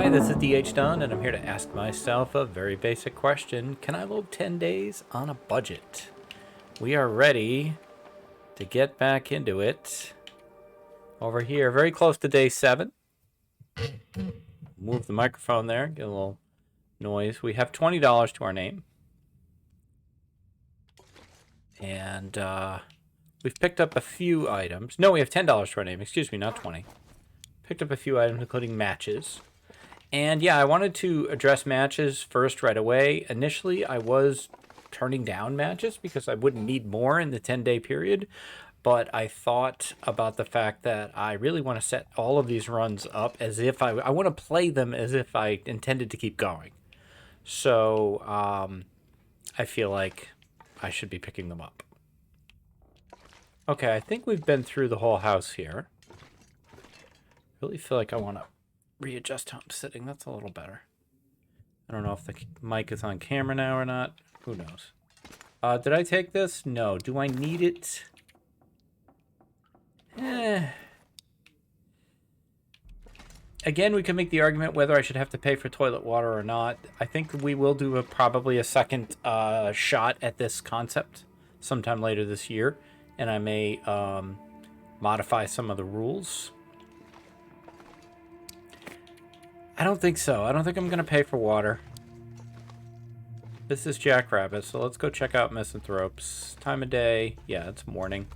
Hi, this is DH Dunn, and I'm here to ask myself a very basic question. Can I load 10 days on a budget? We are ready to get back into it. Over here, very close to day 7. Move the microphone there, get a little noise. We have $20 to our name. And we've picked up a few items. No, we have $10 to our name. Excuse me, not 20. Picked up a few items, including matches. And yeah, I wanted to address matches first right away. Initially, I was turning down matches because I wouldn't need more in the 10-day period. But I thought about the fact that I really want to set all of these runs up as if I want to play them as if I intended to keep going. So I feel like I should be picking them up. Okay, I think we've been through the whole house here. Really feel like I want to readjust how I'm sitting. That's a little better. I don't know if the mic is on camera now or not. Who knows? Did I take this? No. Do I need it? Again, we can make the argument whether I should have to pay for toilet water or not. I think we will do probably a second shot at this concept sometime later this year. And I may modify some of the rules. I don't think so. I don't think I'm going to pay for water. This is Jackrabbit, so let's go check out Misanthropes. Time of day. Yeah, it's morning.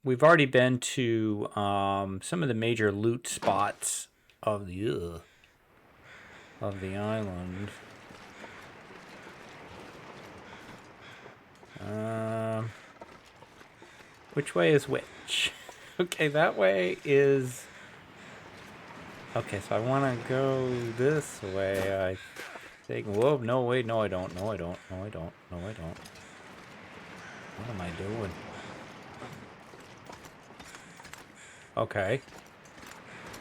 We've already been to some of the major loot spots of the island. Which way is which? Okay, that way is... Okay, so I want to go this way, I think. Whoa, no, wait, no, I don't. No, I don't. No, I don't. No, I don't. What am I doing? Okay.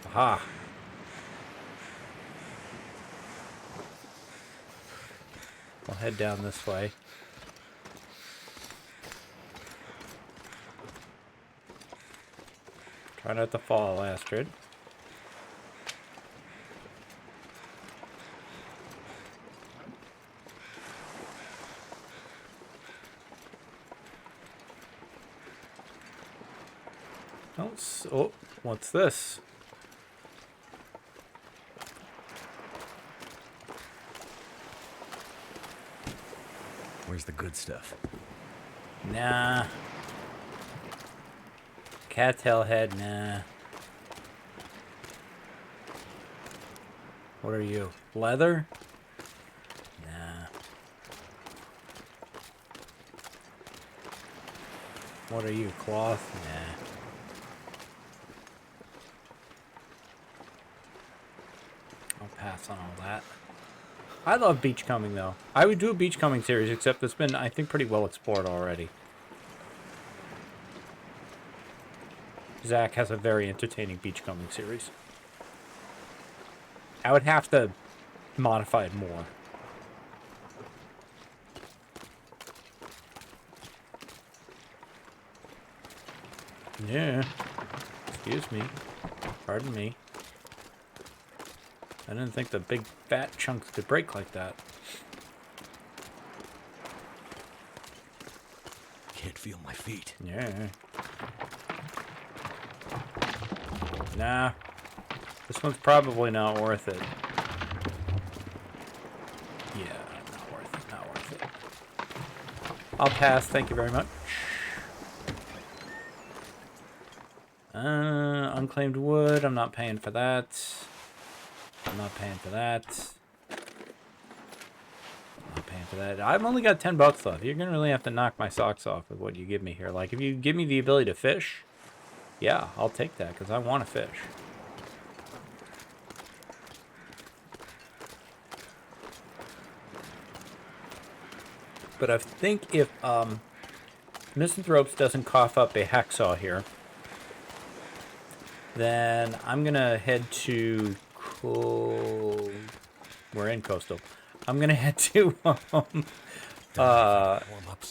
Aha. We'll head down this way. Try not to fall, Astrid. Oh, what's this? Where's the good stuff? Nah. Cattail head, nah. What are you? Leather? Nah. What are you? Cloth? Nah. Pass on all that. I love beachcombing though. I would do a beachcombing series, except it's been, I think, pretty well explored already. Zach has a very entertaining beachcombing series. I would have to modify it more. Yeah. Excuse me. Pardon me. I didn't think the big fat chunks could break like that. Can't feel my feet. Yeah. Nah. This one's probably not worth it. Yeah, not worth it, not worth it. I'll pass, thank you very much. Unclaimed wood, I'm not paying for that. I'm not paying for that. I'm not paying for that. I've only got $10 left. You're gonna really have to knock my socks off with what you give me here. Like, if you give me the ability to fish, yeah, I'll take that because I want to fish. But I think if Misanthropes doesn't cough up a hacksaw here, then I'm gonna head to we're in Coastal. I'm gonna head to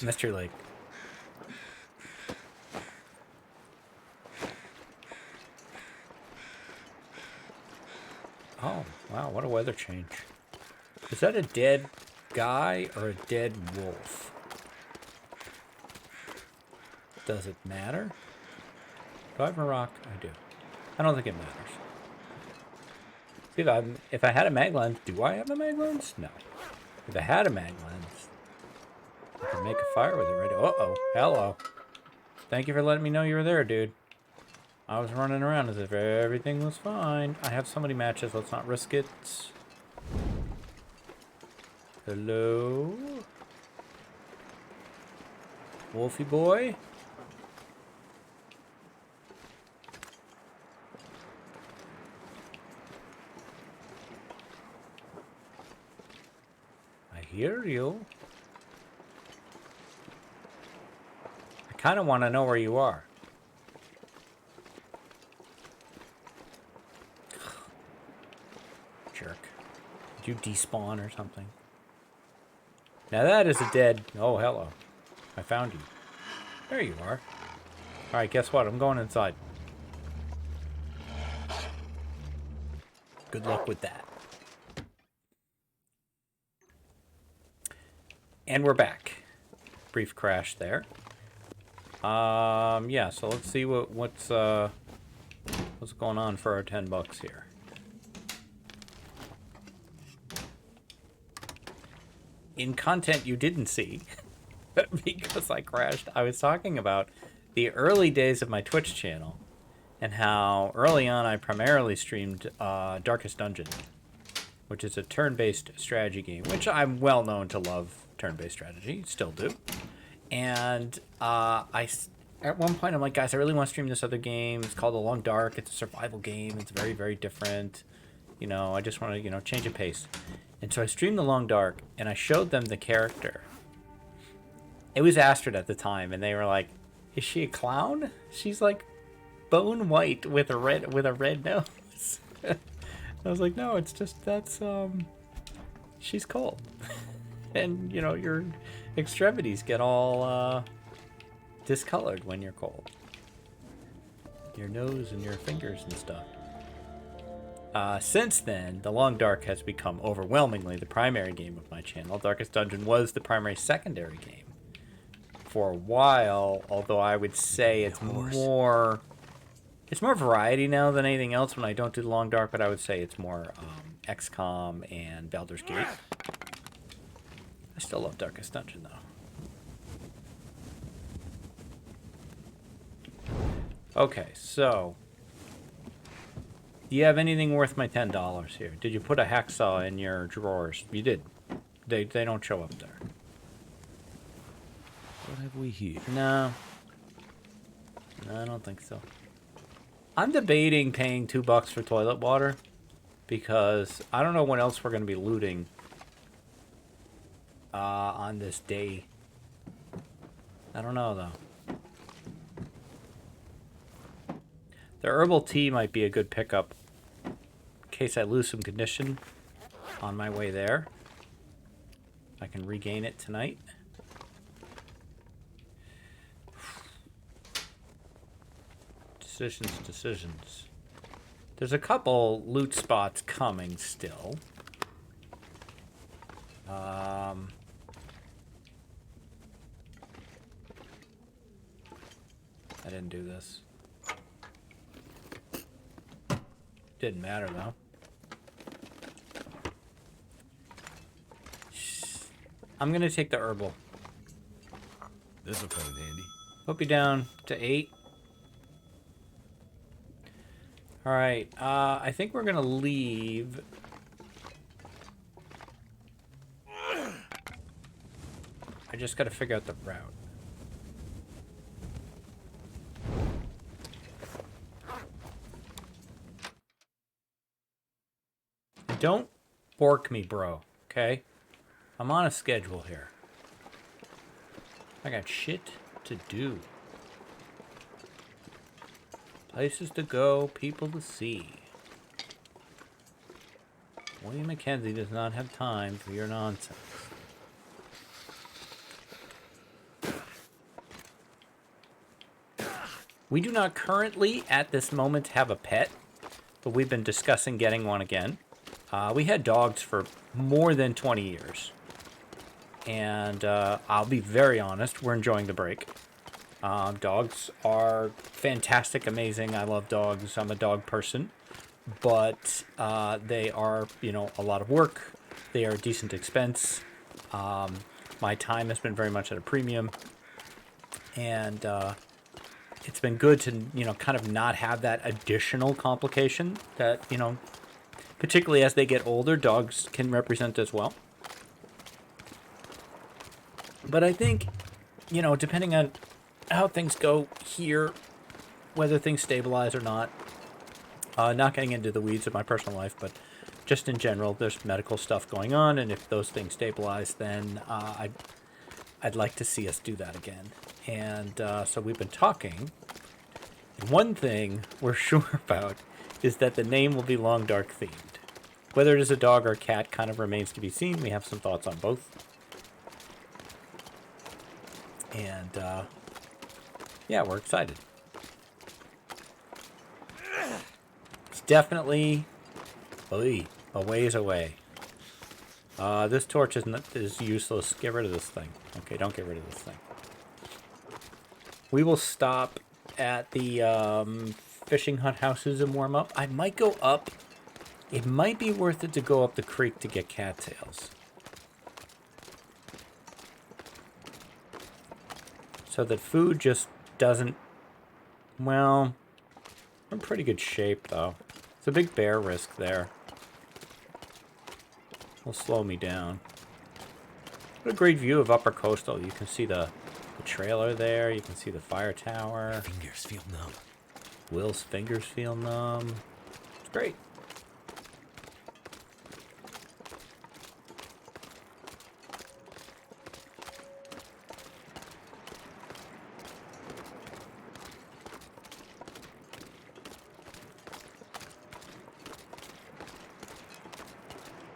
Mystery Lake. Oh, wow, what a weather change. Is that a dead guy or a dead wolf? Does it matter? Do I have a rock? I do. I don't think it matters. See, if I had a mag lens, do I have a mag lens? No. If I had a mag lens, I could make a fire with it right. Uh-oh. Hello. Thank you for letting me know you were there, dude. I was running around as if everything was fine. I have so many matches. Let's not risk it. Hello? Wolfie boy? I hear you. I kind of want to know where you are. Jerk. Did you despawn or something? Now that is a dead... Oh, hello. I found you. There you are. Alright, guess what? I'm going inside. Good luck with that. And we're back. Brief crash there. Yeah, so let's see what's going on for our $10 here. In content you didn't see, because I crashed, I was talking about the early days of my Twitch channel and how early on I primarily streamed Darkest Dungeon, which is a turn-based strategy game, which I'm well known to love turn-based strategy, still do. And at one point I'm like, guys, I really want to stream this other game. It's called The Long Dark. It's a survival game. It's very, very different. You know, I just want to, you know, change the pace. And so I streamed The Long Dark, and I showed them the character. It was Astrid at the time, and they were like, "Is she a clown? She's like bone white with a red nose." I was like, "No, it's just she's cold, and you know your extremities get all discolored when you're cold. Your nose and your fingers and stuff." Since then, The Long Dark has become overwhelmingly the primary game of my channel. Darkest Dungeon was the primary secondary game for a while, although I would say it's more variety now than anything else when I don't do The Long Dark, but I would say it's more XCOM and Baldur's Gate. I still love Darkest Dungeon, though. Okay, so... do you have anything worth my $10 here? Did you put a hacksaw in your drawers? You did. They don't show up there. What have we here? No. No, I don't think so. I'm debating paying $2 for toilet water because I don't know what else we're going to be looting on this day. I don't know, though. The herbal tea might be a good pickup in case I lose some condition on my way there. I can regain it tonight. Decisions. There's a couple loot spots coming still. I didn't do this. Didn't matter, though. I'm going to take the herbal. This'll come in handy. Hope you down to 8. Alright, I think we're going to leave. I just got to figure out the route. Don't bork me, bro, okay? I'm on a schedule here. I got shit to do. Places to go, people to see. William Mackenzie does not have time for your nonsense. We do not currently, at this moment, have a pet, but we've been discussing getting one again. We had dogs for more than 20 years. And I'll be very honest, we're enjoying the break. Dogs are fantastic, amazing. I love dogs. I'm a dog person. But they are, you know, a lot of work. They are a decent expense. My time has been very much at a premium. And it's been good to, you know, kind of not have that additional complication that, you know, particularly as they get older, dogs can represent as well. But I think, you know, depending on how things go here, whether things stabilize or not, not getting into the weeds of my personal life, but just in general, there's medical stuff going on, and if those things stabilize, then I'd like to see us do that again. And so we've been talking. And one thing we're sure about is that the name will be Long Dark themed. Whether it is a dog or a cat kind of remains to be seen. We have some thoughts on both. And yeah, we're excited. It's definitely a ways away. This torch is useless. Get rid of this thing. Okay, don't get rid of this thing. We will stop at the fishing hut houses and warm up. I might go up. It might be worth it to go up the creek to get cattails. So that food just doesn't... Well, we're in pretty good shape, though. It's a big bear risk there. Will slow me down. What a great view of Upper Coastal. You can see the trailer there. You can see the fire tower. Fingers feel numb. Will's fingers feel numb. It's great.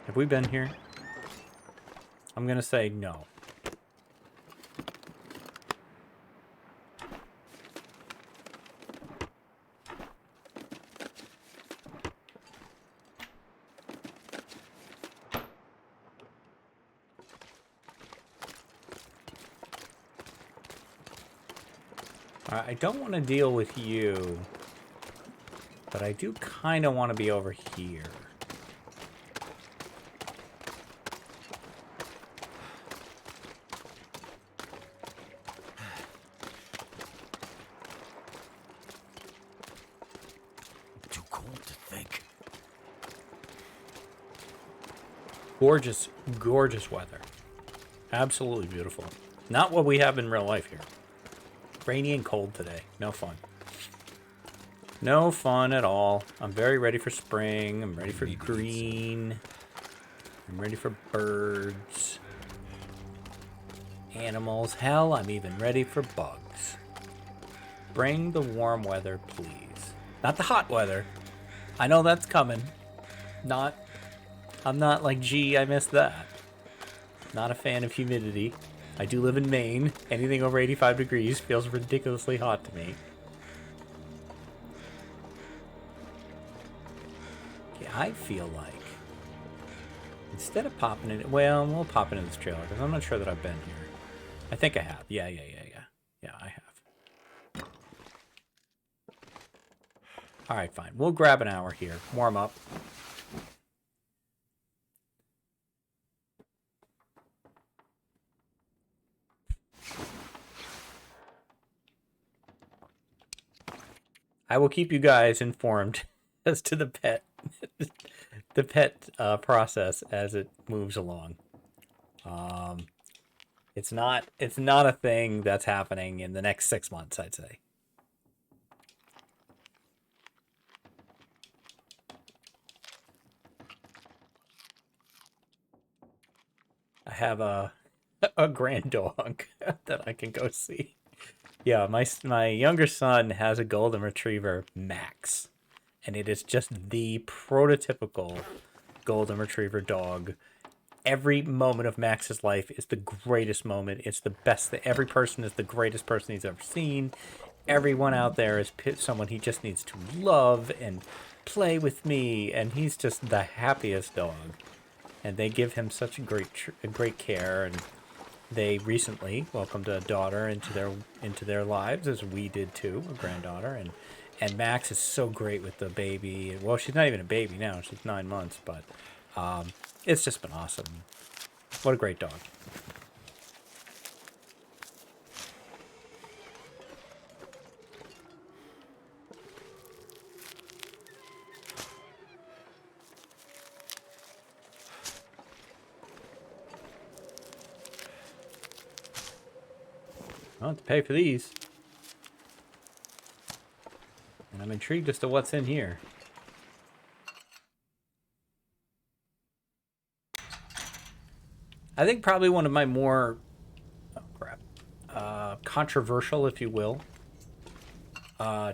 Have we been here? I'm gonna say no. I don't want to deal with you, but I do kind of want to be over here. Too cold to think. Gorgeous, gorgeous weather. Absolutely beautiful. Not what we have in real life here. Rainy and cold today. No fun. No fun at all. I'm very ready for spring. I'm ready for green. I'm ready for birds. Animals. Hell, I'm even ready for bugs. Bring the warm weather, please. Not the hot weather. I know that's coming. I'm not like, gee, I missed that. Not a fan of humidity. I do live in Maine. Anything over 85 degrees feels ridiculously hot to me. Okay, I feel like instead of popping it, well, we'll pop into this trailer because I'm not sure that I've been here. I think I have. Yeah, I have. All right, fine. We'll grab an hour here. Warm up. I will keep you guys informed as to the pet process as it moves along. It's not a thing that's happening in the next 6 months, I'd say. I have a grand dog that I can go see. Yeah, my younger son has a golden retriever, Max, and it is just the prototypical golden retriever dog. Every moment of Max's life is the greatest moment. It's the best. Every person is the greatest person he's ever seen. Everyone out there is someone he just needs to love and play with me, and he's just the happiest dog. And they give him such great care, and they recently welcomed a daughter into their lives, as we did too, a granddaughter, and Max is so great with the baby. Well, she's not even a baby now; she's 9 months, but it's just been awesome. What a great dog. I don't have to pay for these. And I'm intrigued as to what's in here. I think probably one of my more controversial, if you will,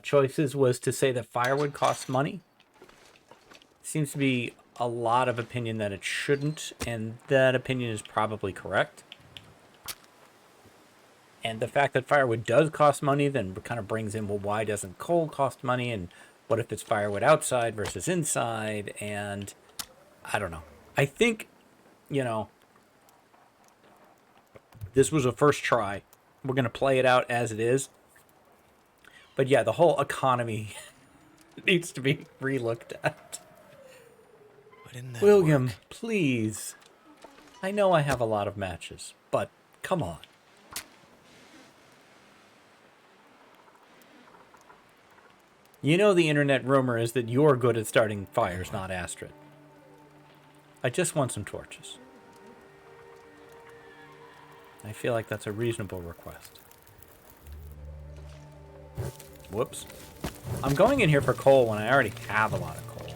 choices was to say that firewood costs money. Seems to be a lot of opinion that it shouldn't, and that opinion is probably correct. And the fact that firewood does cost money then kind of brings in, well, why doesn't coal cost money? And what if it's firewood outside versus inside? And I don't know. I think, this was a first try. We're going to play it out as it is. But yeah, the whole economy needs to be relooked at. William, please. I know I have a lot of matches, but come on. The internet rumor is that you're good at starting fires, not Astrid. I just want some torches. I feel like that's a reasonable request. Whoops. I'm going in here for coal when I already have a lot of coal.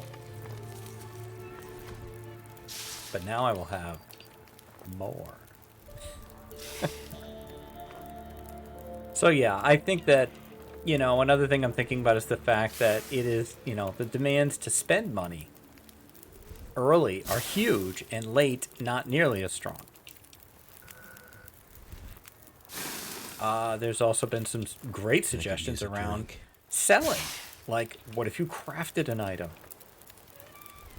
But now I will have more. So yeah, I think that another thing I'm thinking about is the fact that it is, the demands to spend money early are huge and late not nearly as strong. There's also been some great suggestions around selling. Like, what if you crafted an item?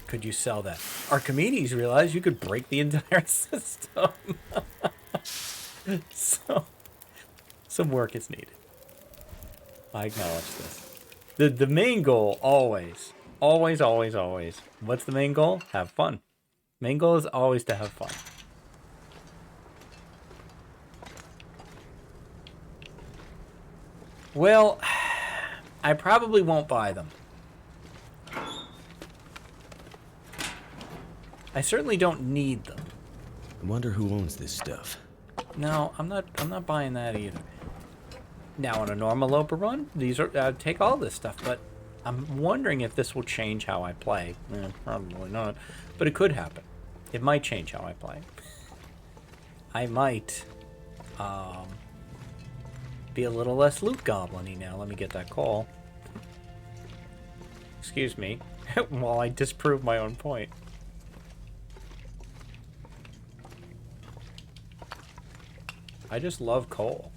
Could you sell that? Archimedes realized you could break the entire system. So, some work is needed. I acknowledge this. The main goal, always. What's the main goal? Have fun. Main goal is always to have fun. Well, I probably won't buy them. I certainly don't need them. I wonder who owns this stuff. No, I'm not buying that either. Now, on a normal Loper run, these are I'd take all this stuff, but I'm wondering if this will change how I play. Probably not, but it could happen. It might change how I play. I might be a little less loot goblin-y now. Let me get that call. Excuse me, while I disprove my own point. I just love coal.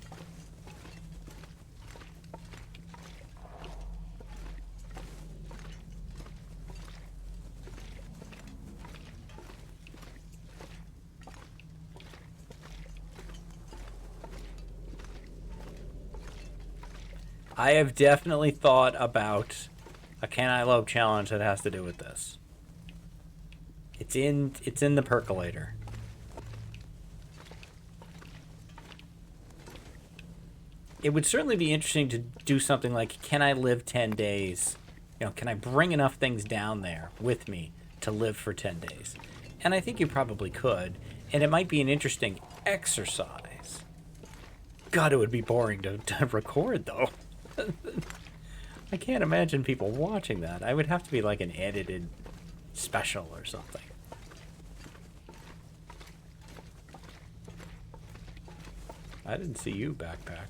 I have definitely thought about a Can I Lope challenge that has to do with this. It's in the percolator. It would certainly be interesting to do something like, can I live 10 days? Can I bring enough things down there with me to live for 10 days? And I think you probably could. And it might be an interesting exercise. God, it would be boring to record, though. I can't imagine people watching that. I would have to be like an edited special or something. I didn't see you, backpack.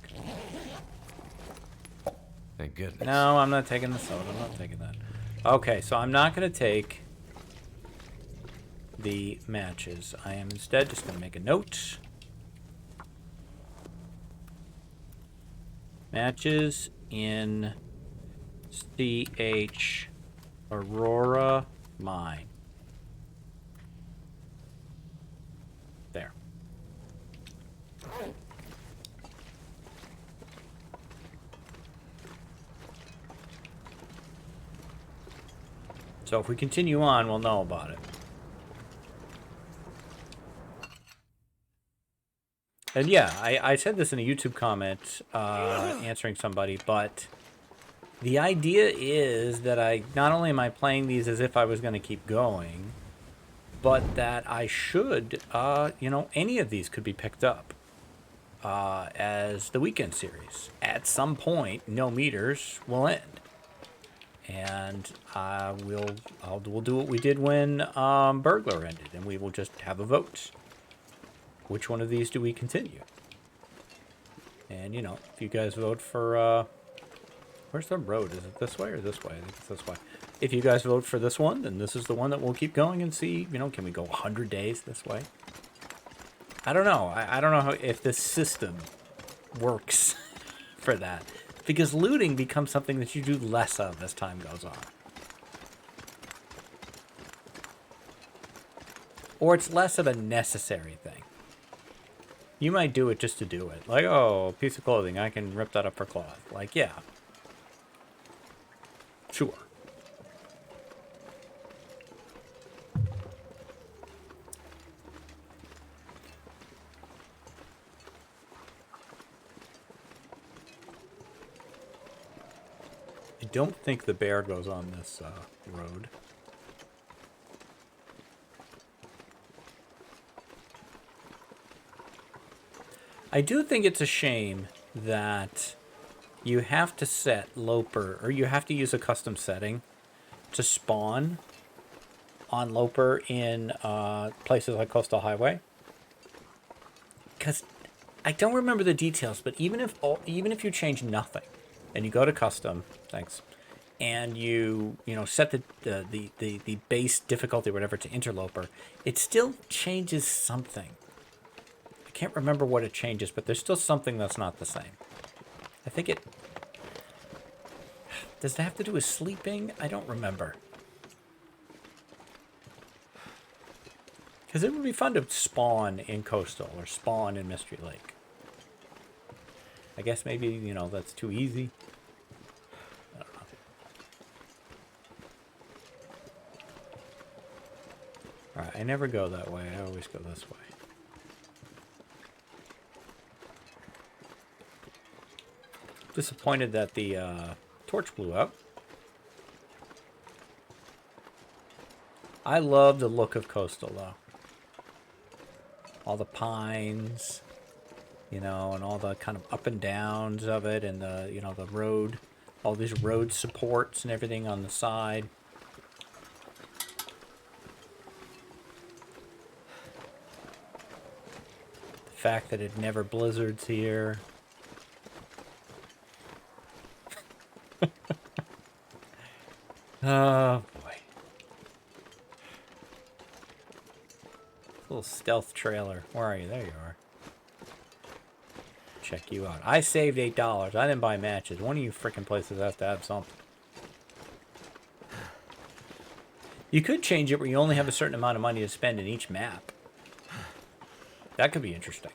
Thank goodness. No, I'm not taking the soda. I'm not taking that. Okay, so I'm not going to take the matches. I am instead just going to make a note. Matches in CH Aurora Mine. There. So if we continue on, we'll know about it. And yeah, I said this in a YouTube comment answering somebody, but the idea is that not only am I playing these as if I was going to keep going, but that I should, you know, any of these could be picked up as the weekend series. At some point, No Meters will end. And we'll do what we did when Burglar ended, and we will just have a vote. Which one of these do we continue? And, you know, if you guys vote for, where's the road? Is it this way or this way? I think it's this way. If you guys vote for this one, then this is the one that we'll keep going and see, you know, can we go 100 days this way? I don't know. I don't know if this system works for that. Because looting becomes something that you do less of as time goes on. Or it's less of a necessary thing. You might do it just to do it. Like, oh, a piece of clothing, I can rip that up for cloth. Like, yeah. Sure. I don't think the bear goes on this road. I do think it's a shame that you have to set Loper, or you have to use a custom setting to spawn on Loper in places like Coastal Highway. Because I don't remember the details, but even if you change nothing, and you go to custom, thanks, and you set the base difficulty or whatever to Interloper, it still changes something. I can't remember what it changes, but there's still something that's not the same. I think it... Does it have to do with sleeping? I don't remember. Because it would be fun to spawn in Coastal or spawn in Mystery Lake. I guess maybe, you know, that's too easy. I don't know. Alright, I never go that way. I always go this way. Disappointed that the torch blew up. I love the look of Coastal, though. All the pines, you know, and all the kind of up and downs of it, and the, you know, the road, all these road supports and everything on the side. The fact that it never blizzards here. Oh, boy. Little stealth trailer. Where are you? There you are. Check you out. I saved $8. I didn't buy matches. One of you freaking places has to have something. You could change it where you only have a certain amount of money to spend in each map. That could be interesting.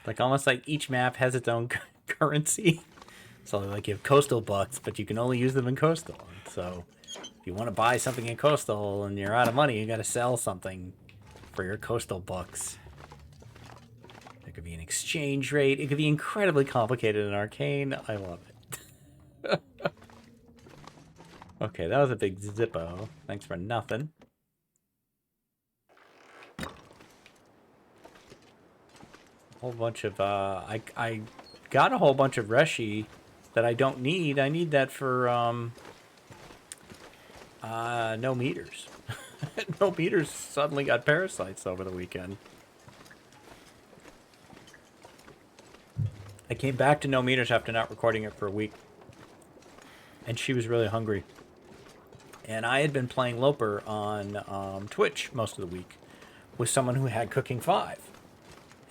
Like, almost like each map has its own currency. So, like, you have coastal bucks, but you can only use them in coastal. So, if you want to buy something in coastal and you're out of money, you got to sell something for your coastal bucks. There could be an exchange rate. It could be incredibly complicated and arcane. I love it. Okay, that was a big Zippo. Thanks for nothing. Whole bunch of I got a whole bunch of Reshi that I don't need. I need that for No Meters. No Meters suddenly got Parasites over the weekend. I came back to No Meters after not recording it for a week, and she was really hungry. And I had been playing Loper on Twitch most of the week with someone who had Cooking 5.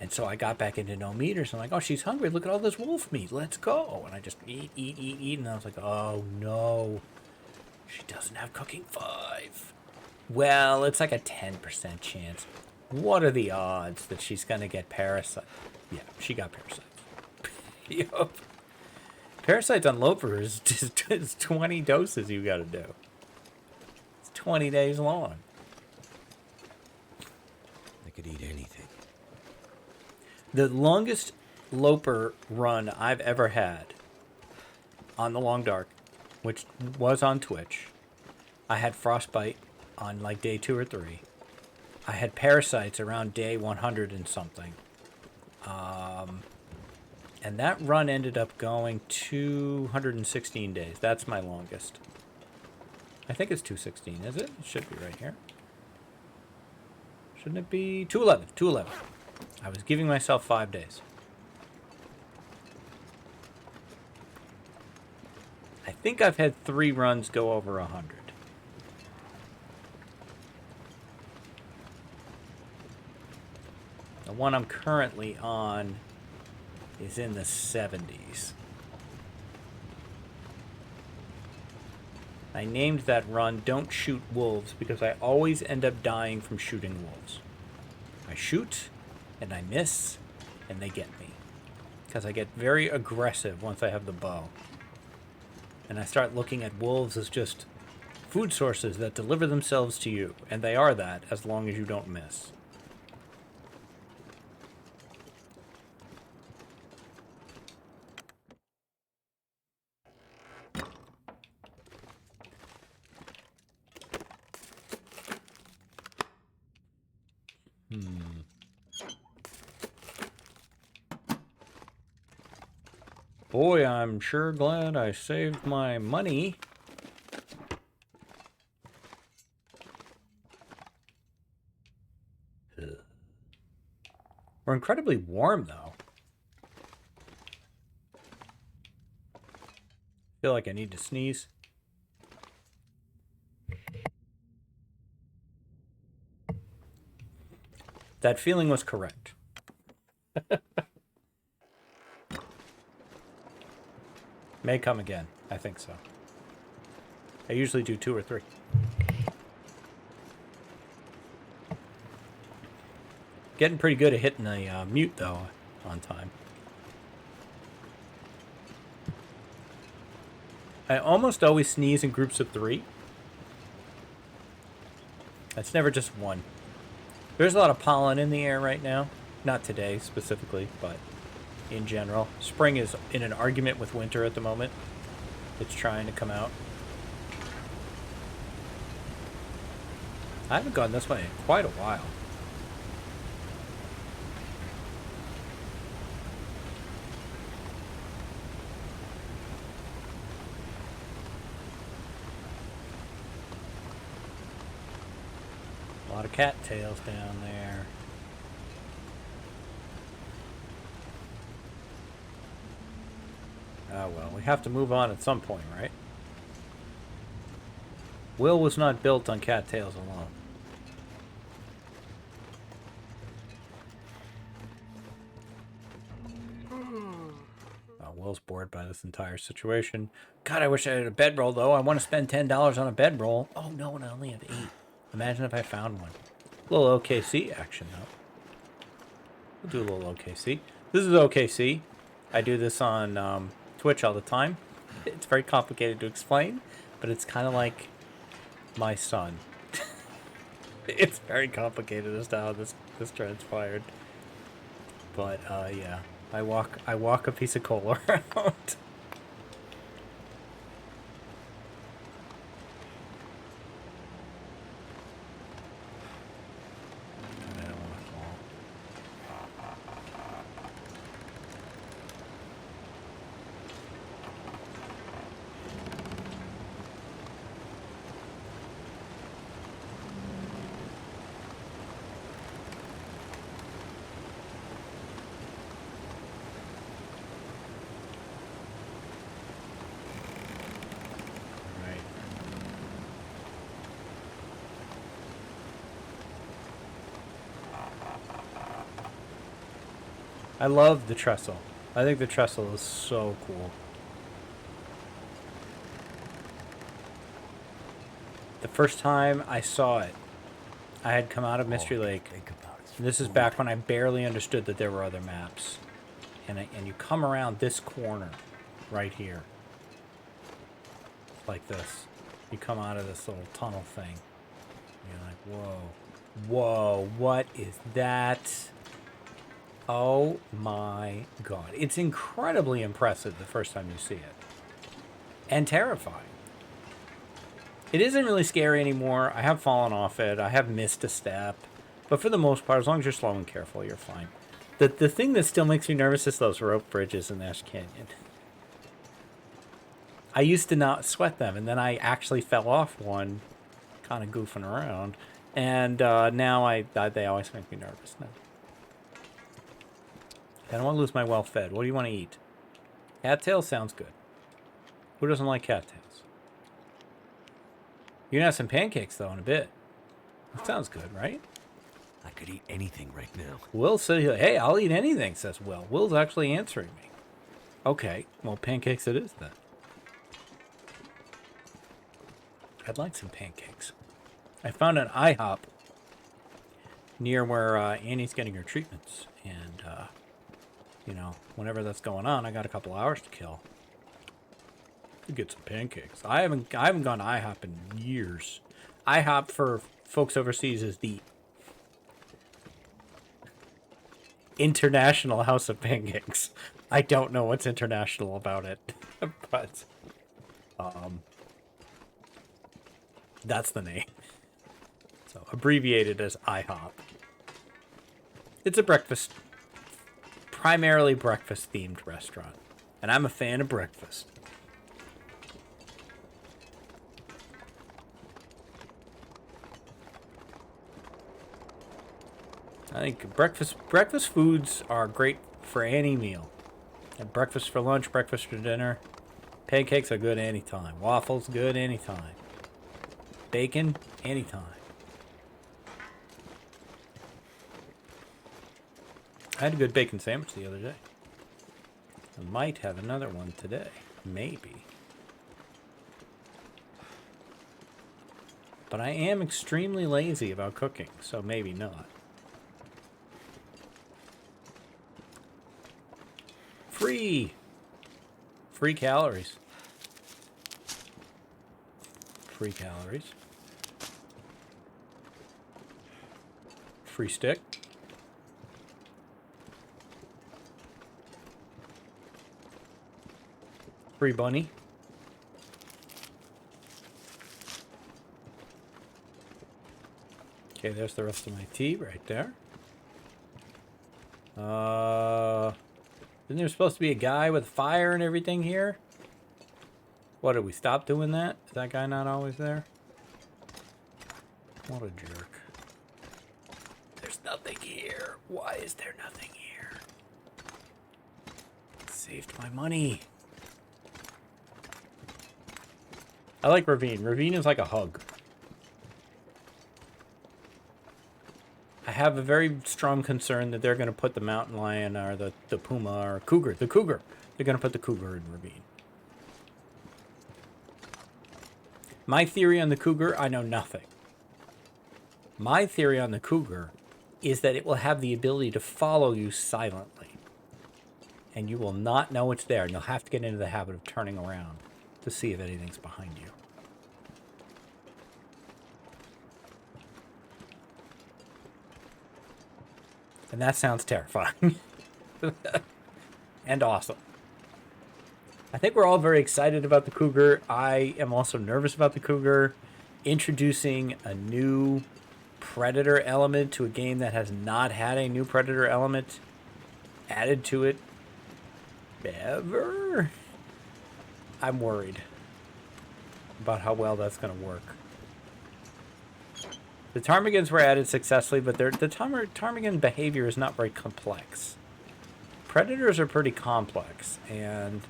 And so I got back into no meters. I'm like, oh, she's hungry. Look at all this wolf meat. Let's go. And I just eat. And I was like, oh, no. She doesn't have Cooking 5. Well, it's like a 10% chance. What are the odds that she's going to get Parasites? Yeah, she got Parasites. Yup. Parasites on Loper is just 20 doses you got to do. It's 20 days long. I could eat anything. The longest Loper run I've ever had on the Long Dark, which was on Twitch, I had Frostbite on like day 2 or 3. I had Parasites around day 100 and something. And that run ended up going 216 days. That's my longest. I think it's 216, is it? It should be right here. Shouldn't it be? 211. 211. I was giving myself 5 days. I think I've had 3 runs go over 100. The one I'm currently on is in the 70s. I named that run Don't Shoot Wolves because I always end up dying from shooting wolves. I shoot, and I miss, and they get me. Because I get very aggressive once I have the bow. And I start looking at wolves as just food sources that deliver themselves to you. And they are that, as long as you don't miss. Boy, I'm sure glad I saved my money. Ugh. We're incredibly warm, though. Feel like I need to sneeze. That feeling was correct. May come again. I think so. I usually do 2 or 3. Getting pretty good at hitting the mute, though, on time. I almost always sneeze in groups of 3. It's never just one. There's a lot of pollen in the air right now. Not today, specifically, but in general. Spring is in an argument with winter at the moment. It's trying to come out. I haven't gone this way in quite a while. A lot of cattails down there. Oh well, we have to move on at some point, right? Will was not built on cattails alone. Oh, Will's bored by this entire situation. God, I wish I had a bedroll, though. I want to spend $10 on a bedroll. Oh no, and I only have 8. Imagine if I found one. A little OKC action, though. We'll do a little OKC. This is OKC. I do this on Twitch all the time. It's very complicated to explain, but it's kind of like my son. It's very complicated as to how this transpired. But yeah, I walk a piece of coal around. I love the trestle. I think the trestle is so cool. The first time I saw it, I had come out of Mystery Lake. This is back when I barely understood that there were other maps. And you come around this corner right here. Like this. You come out of this little tunnel thing. You're like, whoa. Whoa, what is that? Oh my god. It's incredibly impressive the first time you see it. And terrifying. It isn't really scary anymore. I have fallen off it. I have missed a step. But for the most part, as long as you're slow and careful, you're fine. The thing that still makes me nervous is those rope bridges in Ash Canyon. I used to not sweat them, and then I actually fell off one, kind of goofing around. And now they always make me nervous now. I don't want to lose my well-fed. What do you want to eat? Cattails sounds good. Who doesn't like cattails? You're gonna have some pancakes, though, in a bit. That sounds good, right? I could eat anything right now. Will said, hey, I'll eat anything, says Will. Will's actually answering me. Okay, well, pancakes it is, then. I'd like some pancakes. I found an IHOP near where Annie's getting her treatments. And, you know, whenever that's going on, I got a couple hours to kill. Could get some pancakes. I haven't gone to IHOP in years. IHOP for folks overseas is the International House of Pancakes. I don't know what's international about it, but that's the name. So abbreviated as IHOP. It's a primarily breakfast themed restaurant, and I'm a fan of breakfast. I think breakfast foods are great for any meal. And breakfast for lunch, breakfast for dinner. Pancakes are good anytime. Waffles, good anytime. Bacon, anytime. I had a good bacon sandwich the other day. I might have another one today. Maybe. But I am extremely lazy about cooking, so maybe not. Free calories. Free calories. Free stick. Free bunny. Okay, there's the rest of my tea right there. Isn't there supposed to be a guy with fire and everything here? What, did we stop doing that? Is that guy not always there? What a jerk. There's nothing here. Why is there nothing here? Saved my money. I like Ravine. Ravine is like a hug. I have a very strong concern that they're going to put the mountain lion or the puma or cougar. The cougar. They're going to put the cougar in Ravine. My theory on the cougar, I know nothing. My theory on the cougar is that it will have the ability to follow you silently. And you will not know it's there. And you'll have to get into the habit of turning around to see if anything's behind you. And that sounds terrifying. And awesome. I think we're all very excited about the cougar. I am also nervous about the cougar. Introducing a new predator element to a game that has not had a new predator element added to it ever. I'm worried about how well that's going to work. The ptarmigans were added successfully, but the ptarmigan behavior is not very complex. Predators are pretty complex, and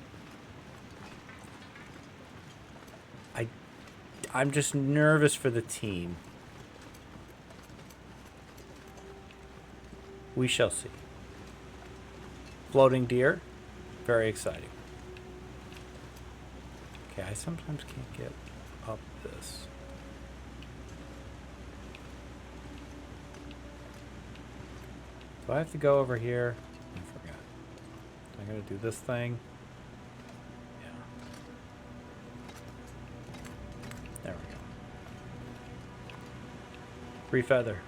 I'm just nervous for the team. We shall see. Exploding deer. Very exciting. Okay, I sometimes can't get up this. Do I have to go over here? I forgot. I gotta do this thing. Yeah. There we go. Free feather.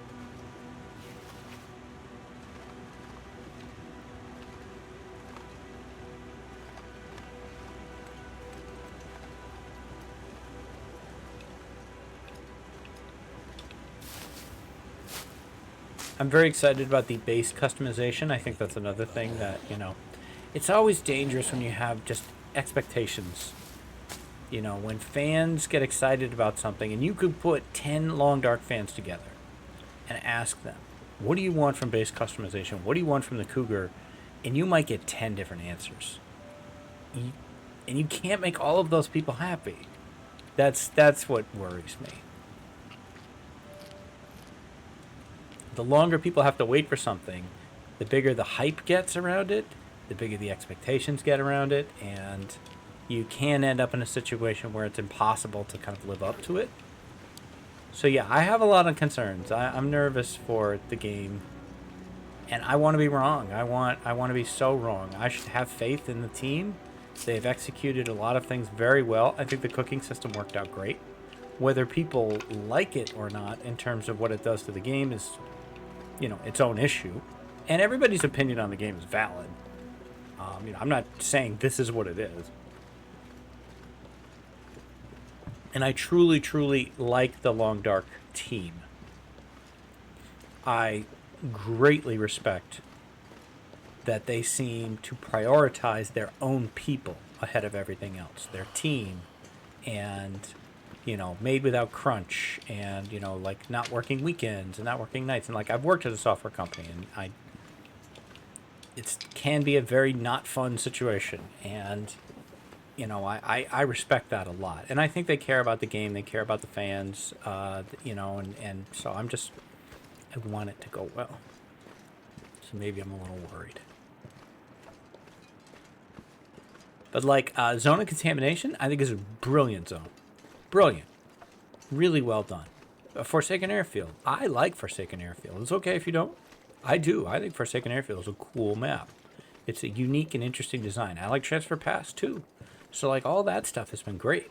I'm very excited about the base customization. I think that's another thing that, you know, it's always dangerous when you have just expectations. You know, when fans get excited about something, and you could put 10 Long Dark fans together and ask them, what do you want from base customization? What do you want from the Cougar? And you might get 10 different answers. And you can't make all of those people happy. That's what worries me. The longer people have to wait for something, the bigger the hype gets around it, the bigger the expectations get around it, and you can end up in a situation where it's impossible to kind of live up to it. So yeah, I have a lot of concerns. I'm nervous for the game, and I want to be wrong. I want to be so wrong. I should have faith in the team. They've executed a lot of things very well. I think the cooking system worked out great. Whether people like it or not in terms of what it does to the game is, you know, its own issue, and everybody's opinion on the game is valid. You know, I'm not saying this is what it is, and I truly, truly like the Long Dark team. I greatly respect that they seem to prioritize their own people ahead of everything else, their team, and you know, made without crunch, and, you know, like not working weekends and not working nights. And like, I've worked at a software company, and it can be a very not fun situation. And, you know, I respect that a lot. And I think they care about the game. They care about the fans, you know, and so I want it to go well. So maybe I'm a little worried. But like, Zone of Contamination, I think is a brilliant zone. Brilliant. Really well done. Forsaken Airfield. I like Forsaken Airfield. It's okay if you don't. I do. I think Forsaken Airfield is a cool map. It's a unique and interesting design. I like Transfer Pass too. So like all that stuff has been great.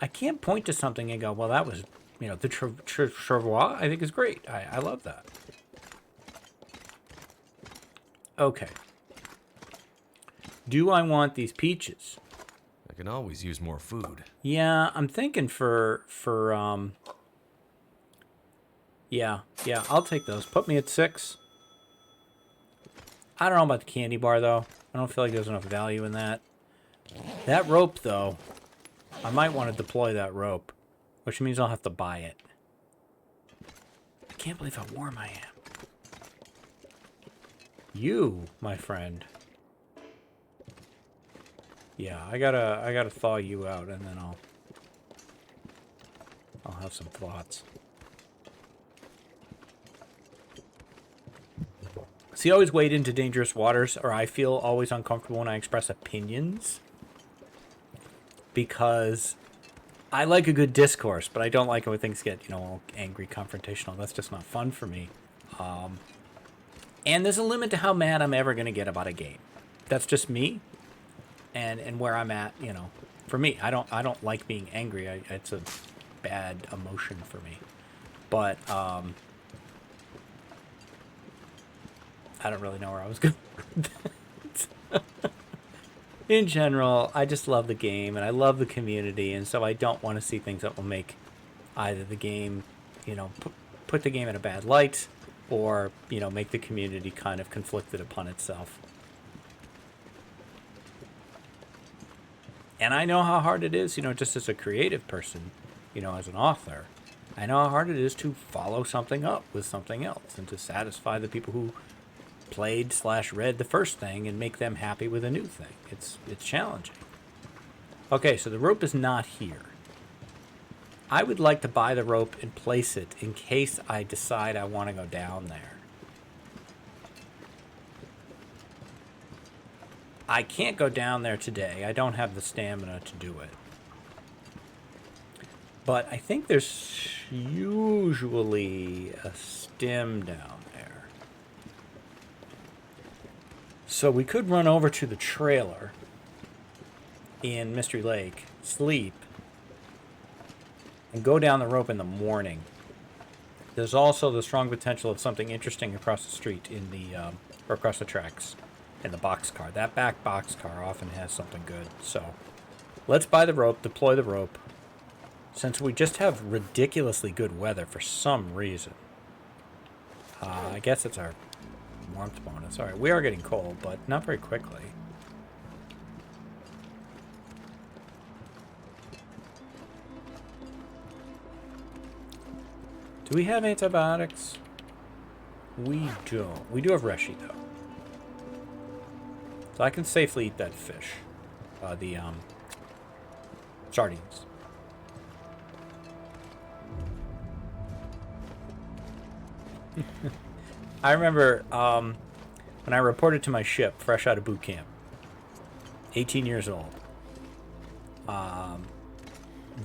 I can't point to something and go, well, that was, you know, the Travois I think is great. I love that. Okay. Do I want these peaches? I can always use more food. Yeah, I'm thinking yeah, I'll take those. Put me at 6. I don't know about the candy bar, though. I don't feel like there's enough value in that. That rope, though, I might want to deploy that rope, which means I'll have to buy it. I can't believe how warm I am. You, my friend. Yeah, I gotta thaw you out, and then I'll have some thoughts. See, I always wade into dangerous waters, or I feel always uncomfortable when I express opinions, because I like a good discourse, but I don't like it when things get, you know, all angry, confrontational. That's just not fun for me. And there's a limit to how mad I'm ever gonna get about a game. That's just me. And where I'm at, you know, for me, I don't like being angry. It's a bad emotion for me. But I don't really know where I was going. In general, I just love the game and I love the community, and so I don't want to see things that will make either the game, you know, put the game in a bad light, or, you know, make the community kind of conflicted upon itself. And I know how hard it is, you know, just as a creative person, you know, as an author, I know how hard it is to follow something up with something else and to satisfy the people who played/read the first thing and make them happy with a new thing. It's challenging. Okay, so the rope is not here. I would like to buy the rope and place it in case I decide I want to go down there. I can't go down there today. I don't have the stamina to do it. But I think there's usually a stim down there. So we could run over to the trailer in Mystery Lake, sleep, and go down the rope in the morning. There's also the strong potential of something interesting across the street in the, or across the tracks in the boxcar. That back boxcar often has something good. So let's buy the rope, deploy the rope. Since we just have ridiculously good weather for some reason. I guess it's our warmth bonus. Alright, we are getting cold, but not very quickly. Do we have antibiotics? We don't. We do have Reshi, though. So I can safely eat that fish. The sardines. I remember when I reported to my ship, fresh out of boot camp, 18 years old.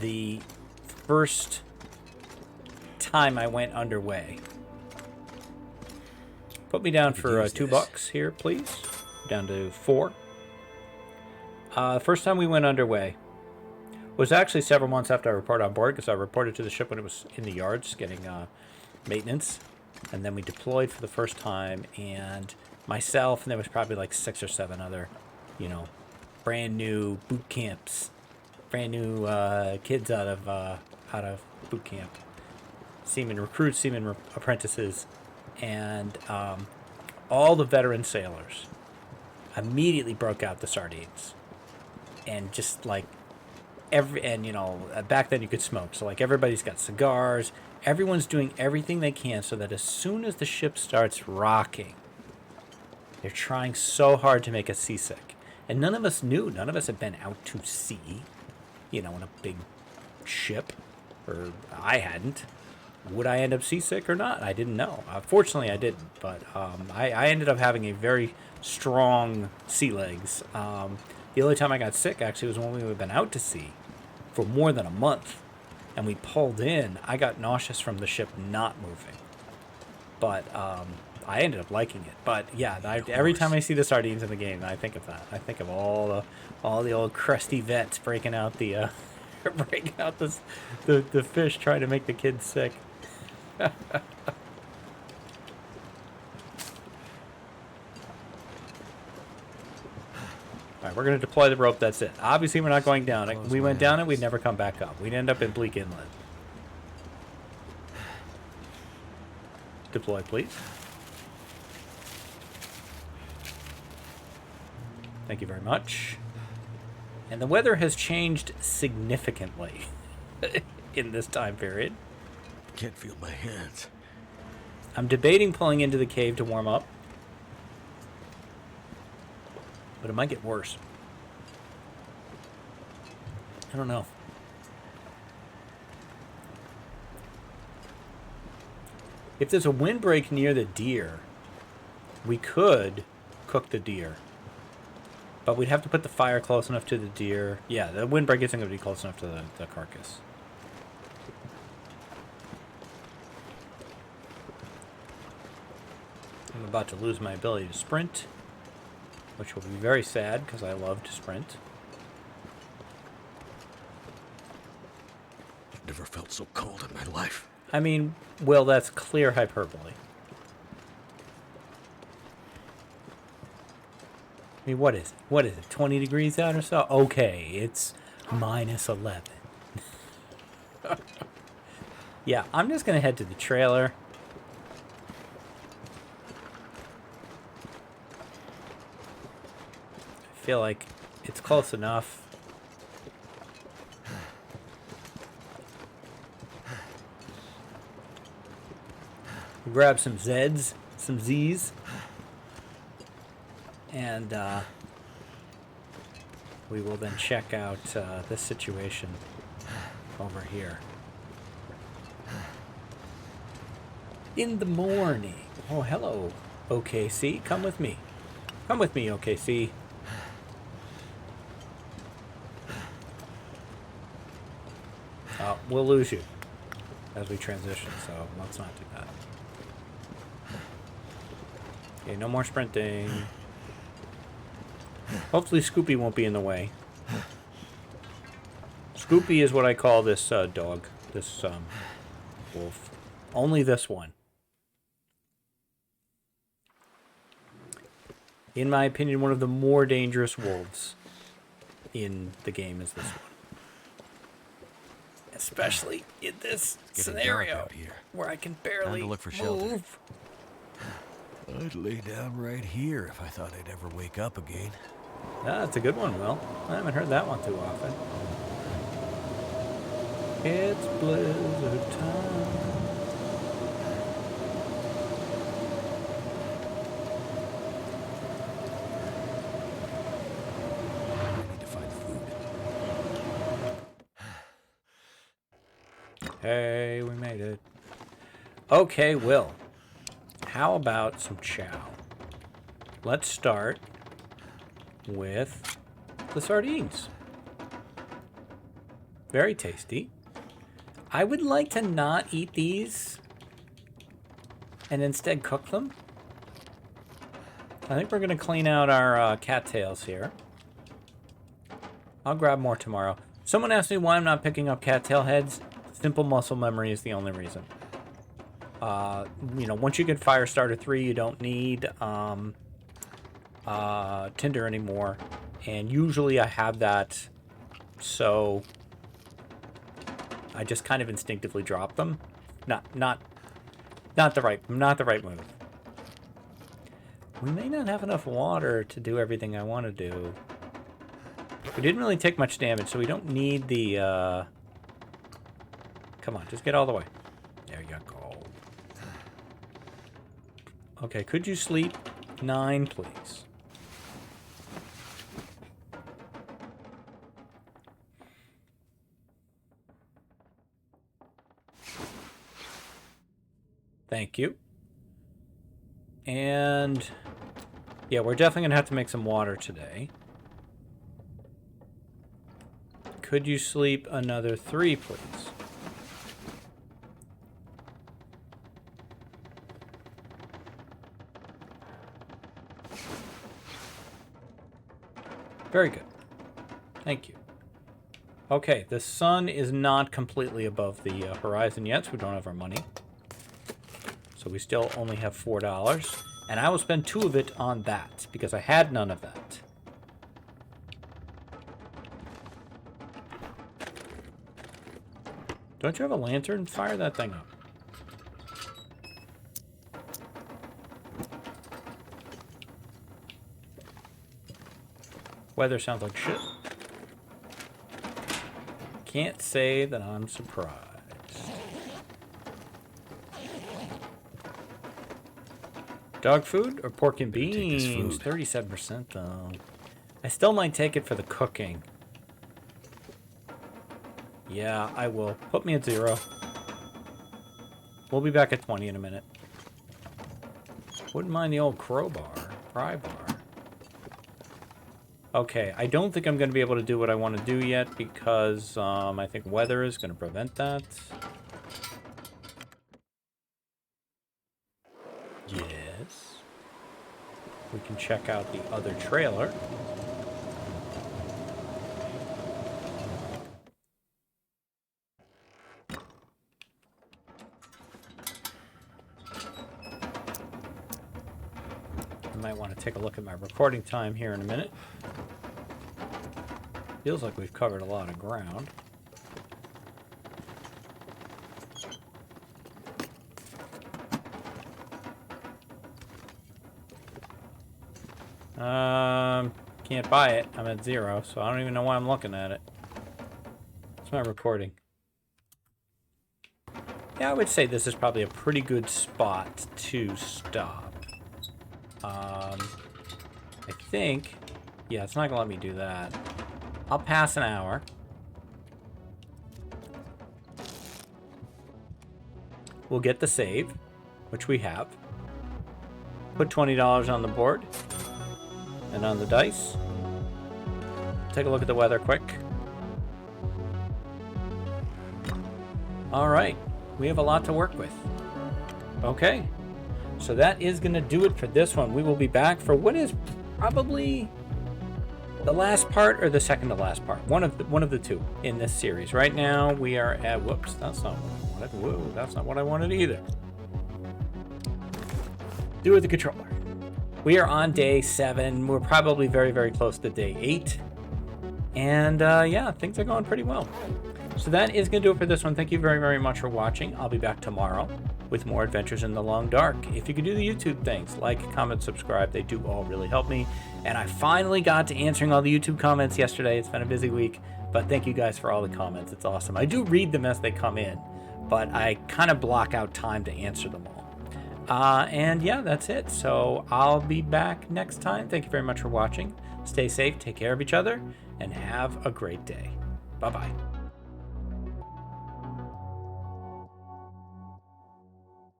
The first time I went underway. Put me down for $2 here, please. Down to 4. The first time we went underway was actually several months after I reported on board, because I reported to the ship when it was in the yards getting maintenance. And then we deployed for the first time, and myself, and there was probably like 6 or 7 other, brand new boot camps, brand new kids out of boot camp, seamen recruits, seamen apprentices, and all the veteran sailors immediately broke out the sardines, and just like back then you could smoke, so like everybody's got cigars. Everyone's doing everything they can so that as soon as the ship starts rocking, they're trying so hard to make us seasick. And none of us knew. None of us had been out to sea, in a big ship. Or I hadn't. Would I end up seasick or not? I didn't know. Fortunately, I didn't. But I ended up having a very strong sea legs. The only time I got sick, actually, was when we had been out to sea for more than a month. And we pulled in. I got nauseous from the ship not moving. But I ended up liking it. But yeah, every time I see the sardines in the game, I think of that. I think of all the old crusty vets breaking out the fish, trying to make the kids sick. Alright, we're going to deploy the rope, that's it. Obviously, we're not going down it. We went down it, we'd never come back up. We'd end up in Bleak Inlet. Deploy, please. Thank you very much. And the weather has changed significantly in this time period. Can't feel my hands. I'm debating pulling into the cave to warm up. But it might get worse. I don't know. If there's a windbreak near the deer, we could cook the deer. But we'd have to put the fire close enough to the deer. Yeah, the windbreak isn't going to be close enough to the carcass. I'm about to lose my ability to sprint, which will be very sad because I love to sprint. I've never felt so cold in my life. I mean, well, that's clear hyperbole. I mean, what is it? What is it? 20 degrees out or so? Okay, it's -11. Yeah, I'm just going to head to the trailer. I feel like it's close enough. Grab some Zeds, some Z's, and we will then check out this situation over here in the morning. Oh, hello, OKC. Come with me. Come with me, OKC. we'll lose you as we transition, so let's not do that. Okay, no more sprinting. Hopefully Scoopy won't be in the way. Scoopy is what I call this dog, this wolf. Only this one. In my opinion, one of the more dangerous wolves in the game is this one. Especially in this scenario out here. where I can barely Time to look for move. shelter. I'd lay down right here if I thought I'd ever wake up again. Ah, that's a good one, Will. I haven't heard that one too often. It's blizzard time. I need to find food. Hey, we made it. Okay, Will. How about some chow? Let's start with the sardines. Very tasty. I would like to not eat these and instead cook them. I think we're going to clean out our cattails here. I'll grab more tomorrow. Someone asked me why I'm not picking up cattail heads. Simple muscle memory is the only reason. You know, once you get Firestarter 3, you don't need Tinder anymore. And usually I have that, so I just kind of instinctively drop them. Not the right move. We may not have enough water to do everything I want to do. We didn't really take much damage, so we don't need the come on, just get all the way. There you go. Okay, could you sleep 9, please? Thank you. And yeah, we're definitely gonna have to make some water today. Could you sleep another 3, please? Very good. Thank you. Okay, the sun is not completely above the horizon yet, so we don't have our money. So we still only have $4. And I will spend 2 of it on that, because I had none of that. Don't you have a lantern? Fire that thing up. Weather sounds like shit. Can't say that I'm surprised. Dog food or pork and beans? 37% though. I still might take it for the cooking. Yeah, I will. Put me at 0. We'll be back at 20 in a minute. Wouldn't mind the old pry bar. Okay, I don't think I'm going to be able to do what I want to do yet because I think weather is going to prevent that. Yes. We can check out the other trailer. I might want to take a look at my recording time here in a minute. Feels like we've covered a lot of ground. Can't buy it. I'm at 0, so I don't even know why I'm looking at it. It's my recording. Yeah, I would say this is probably a pretty good spot to stop. I think... Yeah, it's not gonna let me do that. I'll pass an hour. We'll get the save, which we have. Put $20 on the board. And on the dice. Take a look at the weather quick. All right. We have a lot to work with. Okay. So that is going to do it for this one. We will be back for what is probably the last part or the second to last part. One of the two in this series. Right now we are at, whoops, that's not what I wanted. Whoa, that's not what I wanted either. Do with the controller. We are on day 7. We're probably very, very close to day 8. And yeah, things are going pretty well. So that is going to do it for this one. Thank you very, very much for watching. I'll be back tomorrow with more adventures in the long dark. If you could do the YouTube things, like, comment, subscribe, they do all really help me. And I finally got to answering all the YouTube comments yesterday. It's been a busy week, but thank you guys for all the comments. It's awesome. I do read them as they come in, but I kind of block out time to answer them all. And yeah, that's it. So I'll be back next time. Thank you very much for watching. Stay safe, take care of each other, and have a great day. Bye-bye.